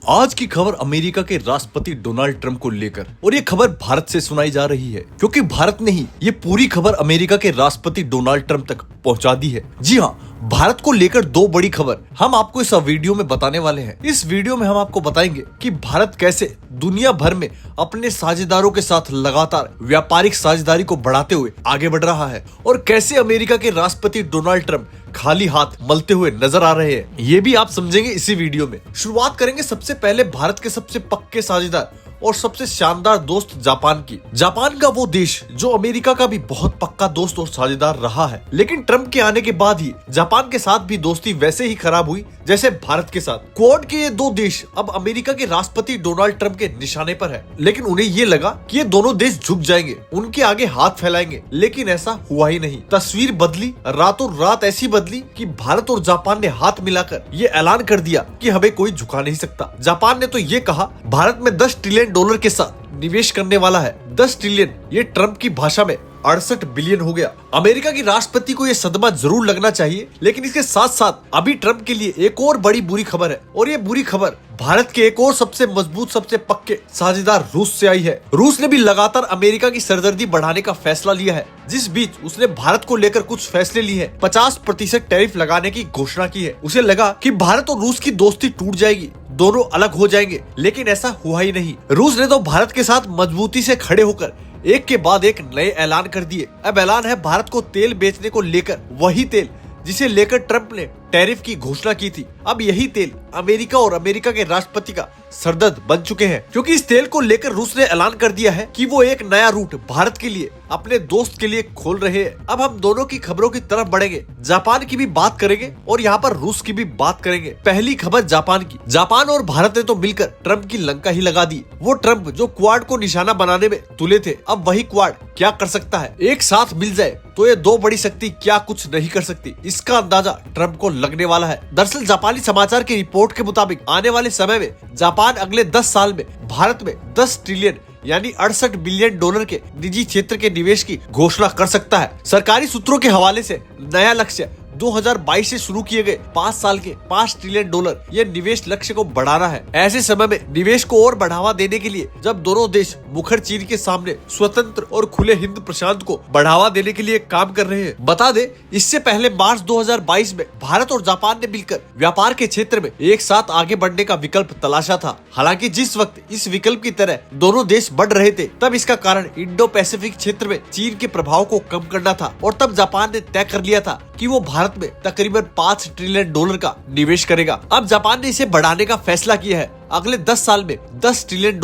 आज की खबर अमेरिका के राष्ट्रपति डोनाल्ड ट्रंप को लेकर, और ये खबर भारत से सुनाई जा रही है क्योंकि भारत ने ही ये पूरी खबर अमेरिका के राष्ट्रपति डोनाल्ड ट्रंप तक पहुंचा दी है। जी हाँ, भारत को लेकर दो बड़ी खबर हम आपको इस वीडियो में बताने वाले हैं। इस वीडियो में हम आपको बताएंगे कि भारत कैसे दुनिया भर में अपने साझेदारों के साथ लगातार व्यापारिक साझेदारी को बढ़ाते हुए आगे बढ़ रहा है और कैसे अमेरिका के राष्ट्रपति डोनाल्ड ट्रंप खाली हाथ मलते हुए नजर आ रहे हैं। ये भी आप समझेंगे इसी वीडियो में। शुरुआत करेंगे सबसे पहले भारत के सबसे पक्के साझेदार और सबसे शानदार दोस्त जापान की। जापान का वो देश जो अमेरिका का भी बहुत पक्का दोस्त और साझेदार रहा है, लेकिन ट्रंप के आने के बाद ही जापान के साथ भी दोस्ती वैसे ही खराब हुई जैसे भारत के साथ। क्वाड के ये दो देश अब अमेरिका के राष्ट्रपति डोनाल्ड ट्रंप के निशाने पर है, लेकिन उन्हें ये लगा कि ये दोनों देश झुक जाएंगे, उनके आगे हाथ फैलाएंगे, लेकिन ऐसा हुआ ही नहीं। तस्वीर बदली, रातों रात ऐसी बदली कि भारत और जापान ने हाथ मिलाकर ये ऐलान कर दिया कि हमें कोई झुका नहीं सकता। जापान ने तो ये कहा भारत में $10 ट्रिलियन के साथ निवेश करने वाला है। 10 ट्रिलियन ये ट्रंप की भाषा में 68 बिलियन हो गया। अमेरिका की राष्ट्रपति को यह सदमा जरूर लगना चाहिए, लेकिन इसके साथ साथ अभी ट्रंप के लिए एक और बड़ी बुरी खबर है, और ये बुरी खबर भारत के एक और सबसे मजबूत, सबसे पक्के साझेदार रूस से आई है। रूस ने भी लगातार अमेरिका की सरदर्दी बढ़ाने का फैसला लिया है, जिस बीच उसने भारत को लेकर कुछ फैसले लिए हैं। 50% टैरिफ लगाने की घोषणा की है। उसे लगा कि भारत और रूस की दोस्ती टूट जाएगी, दोनों अलग हो जाएंगे, लेकिन ऐसा हुआ ही नहीं। रूस ने तो भारत के साथ मजबूती से खड़े होकर एक के बाद एक नए ऐलान कर दिए। अब ऐलान है भारत को तेल बेचने को लेकर, वही तेल जिसे लेकर ट्रंप ने टैरिफ की घोषणा की थी। अब यही तेल अमेरिका और अमेरिका के राष्ट्रपति का सरदर्द बन चुके हैं, क्योंकि इस तेल को लेकर रूस ने ऐलान कर दिया है कि वो एक नया रूट भारत के लिए, अपने दोस्त के लिए खोल रहे हैं। अब हम दोनों की खबरों की तरफ बढ़ेंगे, जापान की भी बात करेंगे और यहाँ पर रूस की भी बात करेंगे। पहली खबर जापान की। जापान और भारत ने तो मिलकर ट्रंप की लंका ही लगा दी। वो ट्रंप जो क्वाड को निशाना बनाने में तुले थे, अब वही क्वाड क्या कर सकता है। एक साथ मिल जाए तो ये दो बड़ी शक्ति क्या कुछ नहीं कर सकती, इसका अंदाजा ट्रंप को लगने वाला है। दरअसल जापानी समाचार की रिपोर्ट के मुताबिक आने वाले समय में जापान अगले 10 साल में भारत में 10 ट्रिलियन यानी $68 बिलियन के निजी क्षेत्र के निवेश की घोषणा कर सकता है। सरकारी सूत्रों के हवाले से नया लक्ष्य 2022 से शुरू किए गए 5 साल के $5 ट्रिलियन ये निवेश लक्ष्य को बढ़ाना है। ऐसे समय में निवेश को और बढ़ावा देने के लिए जब दोनों देश मुखर चीन के सामने स्वतंत्र और खुले हिंद प्रशांत को बढ़ावा देने के लिए काम कर रहे हैं। बता दे, इससे पहले मार्च 2022 में भारत और जापान ने मिलकर व्यापार के क्षेत्र में एक साथ आगे बढ़ने का विकल्प तलाशा था। हालांकि जिस वक्त इस विकल्प की तरह दोनों देश बढ़ रहे थे, तब इसका कारण इंडो पैसिफिक क्षेत्र में चीन के प्रभाव को कम करना था, और तब जापान ने तय कर लिया था कि वो भारत में तकरीबन $5 ट्रिलियन का निवेश करेगा। अब जापान ने इसे बढ़ाने का फैसला किया है, अगले 10 साल में $10 ट्रिलियन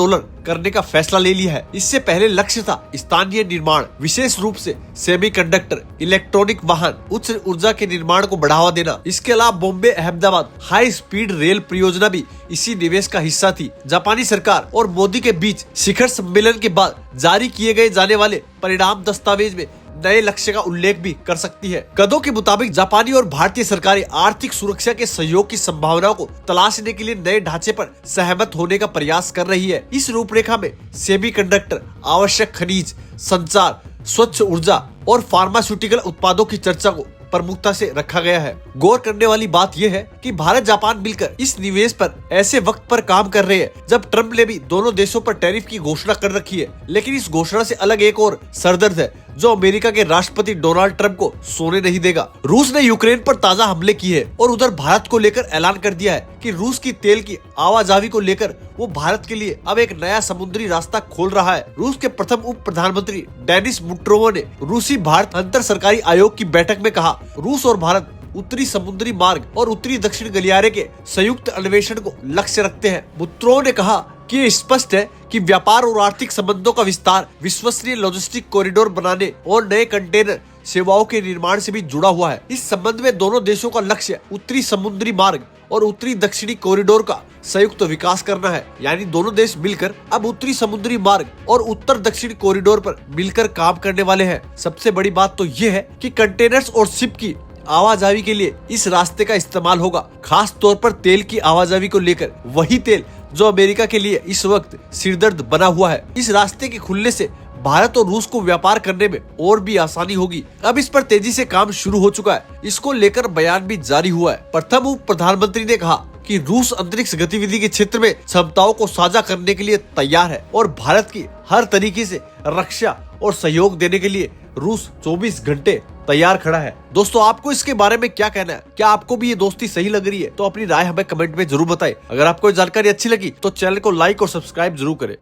करने का फैसला ले लिया है। इससे पहले लक्ष्य था स्थानीय निर्माण, विशेष रूप से सेमीकंडक्टर, इलेक्ट्रॉनिक वाहन, उच्च ऊर्जा के निर्माण को बढ़ावा देना। इसके अलावा Bombay Ahmedabad high speed rail परियोजना भी इसी निवेश का हिस्सा थी। जापानी सरकार और मोदी के बीच शिखर सम्मेलन के बाद जारी किए गए जाने वाले परिणाम दस्तावेज में नए लक्ष्य का उल्लेख भी कर सकती है। कदों के मुताबिक जापानी और भारतीय सरकारें आर्थिक सुरक्षा के सहयोग की संभावनाओं को तलाशने के लिए नए ढांचे पर सहमत होने का प्रयास कर रही है। इस रूपरेखा में सेमीकंडक्टर, आवश्यक खनिज, संचार, स्वच्छ ऊर्जा और फार्मास्यूटिकल उत्पादों की चर्चा को प्रमुखता से रखा गया है। गौर करने वाली बात यह है कि भारत जापान मिलकर इस निवेश पर ऐसे वक्त पर काम कर रहे हैं जब ट्रंप ने भी दोनों देशों पर टैरिफ की घोषणा कर रखी है। लेकिन इस घोषणा से अलग एक और सरदर्द है जो अमेरिका के राष्ट्रपति डोनाल्ड ट्रंप को सोने नहीं देगा। रूस ने यूक्रेन पर ताजा हमले किए हैं और उधर भारत को लेकर ऐलान कर दिया है कि रूस की तेल की आवाजावी को लेकर वो भारत के लिए अब एक नया समुद्री रास्ता खोल रहा है। रूस के प्रथम उप प्रधानमंत्री डेनिस मुट्रोवा ने रूसी भारत अंतर सरकारी आयोग की बैठक में कहा, रूस और भारत उत्तरी समुद्री मार्ग और उत्तरी दक्षिण गलियारे के संयुक्त अन्वेषण को लक्ष्य रखते हैं। मुट्रोवा ने कहा कि ये स्पष्ट है कि व्यापार और आर्थिक संबंधों का विस्तार विश्वसनीय लॉजिस्टिक कॉरिडोर बनाने और नए कंटेनर सेवाओं के निर्माण से भी जुड़ा हुआ है। इस संबंध में दोनों देशों का लक्ष्य उत्तरी समुद्री मार्ग और उत्तरी दक्षिणी कॉरिडोर का संयुक्त विकास करना है। यानी दोनों देश मिलकर अब उत्तरी समुद्री मार्ग और उत्तर दक्षिणी कॉरिडोर पर मिलकर काम करने वाले हैं। सबसे बड़ी बात तो ये है कि कंटेनर्स और शिप की आवाजावी के लिए इस रास्ते का इस्तेमाल होगा, खास तौर पर तेल की आवाजावी को लेकर। वही तेल जो अमेरिका के लिए इस वक्त सिरदर्द बना हुआ है। इस रास्ते के खुलने से भारत और रूस को व्यापार करने में और भी आसानी होगी। अब इस पर तेजी से काम शुरू हो चुका है। इसको लेकर बयान भी जारी हुआ है। प्रथम उप प्रधानमंत्री ने कहा, कि रूस अंतरिक्ष गतिविधि के क्षेत्र में क्षमताओं को साझा करने के लिए तैयार है और भारत की हर तरीके से रक्षा और सहयोग देने के लिए रूस 24 घंटे तैयार खड़ा है। दोस्तों, आपको इसके बारे में क्या कहना है? क्या आपको भी ये दोस्ती सही लग रही है? तो अपनी राय हमें कमेंट में जरूर बताएं। अगर आपको ये जानकारी अच्छी लगी तो चैनल को लाइक और सब्सक्राइब जरूर करें।